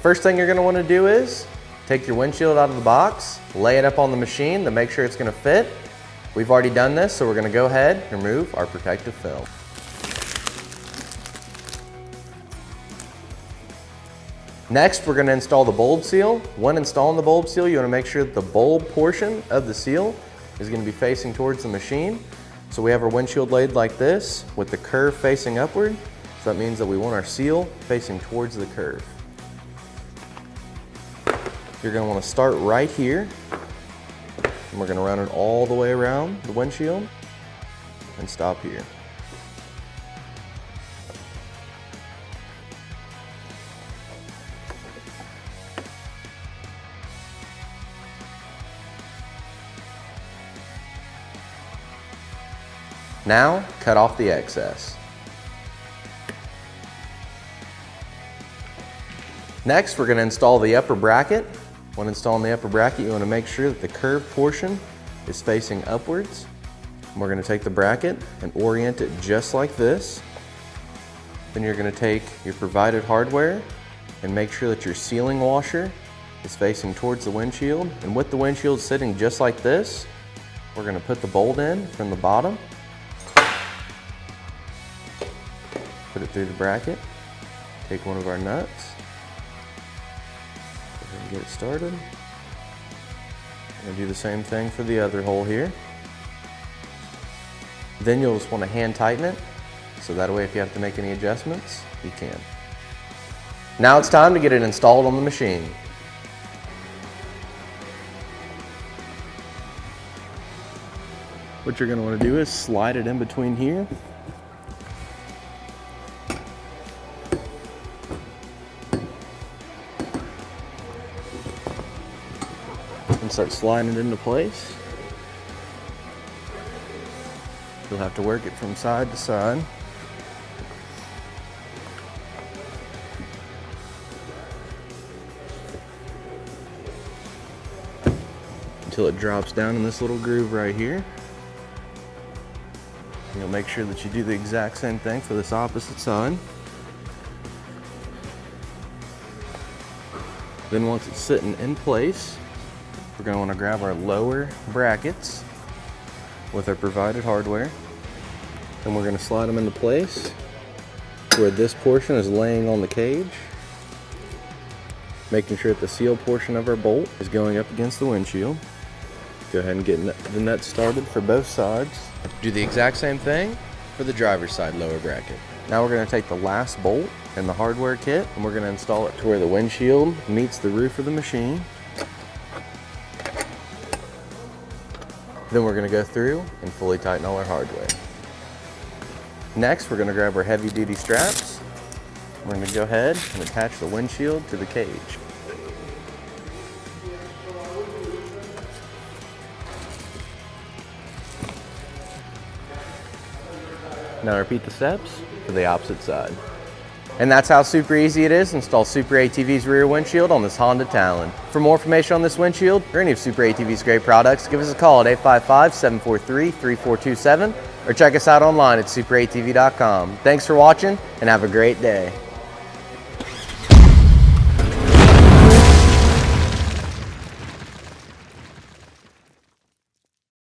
First thing you're gonna wanna do is take your windshield out of the box, lay it up on the machine to make sure it's gonna fit. We've already done this, so we're gonna go ahead and remove our protective film. Next, we're gonna install the bulb seal. When installing the bulb seal, you wanna make sure that the bulb portion of the seal is gonna be facing towards the machine. So we have our windshield laid like this with the curve facing upward. So that means that we want our seal facing towards the curve. You're gonna wanna start right here, and we're gonna run it all the way around the windshield and stop here. Now, cut off the excess. Next, we're going to install the upper bracket. When installing the upper bracket, you want to make sure that the curved portion is facing upwards. And we're going to take the bracket and orient it just like this. Then you're going to take your provided hardware and make sure that your sealing washer is facing towards the windshield. And with the windshield sitting just like this, we're going to put the bolt in from the bottom. Put it through the bracket, take one of our nuts, go ahead and get it started. And do the same thing for the other hole here. Then you'll just want to hand tighten it, so that way if you have to make any adjustments, you can. Now it's time to get it installed on the machine. What you're going to want to do is slide it in between here. And start sliding it into place. You'll have to work it from side to side. Until it drops down in this little groove right here. And you'll make sure that you do the exact same thing for this opposite side. Then once it's sitting in place, we're going to want to grab our lower brackets with our provided hardware, and we're going to slide them into place where this portion is laying on the cage, making sure that the seal portion of our bolt is going up against the windshield. Go ahead and get the nuts started for both sides. Do the exact same thing for the driver's side lower bracket. Now we're going to take the last bolt in the hardware kit, and we're going to install it to where the windshield meets the roof of the machine. Then we're going to go through and fully tighten all our hardware. Next, we're going to grab our heavy duty straps. We're going to go ahead and attach the windshield to the cage. Now repeat the steps for the opposite side. And that's how super easy it is to install SuperATV's rear windshield on this Honda Talon. For more information on this windshield or any of SuperATV's great products, give us a call at 855-743-3427 or check us out online at superatv.com. Thanks for watching and have a great day.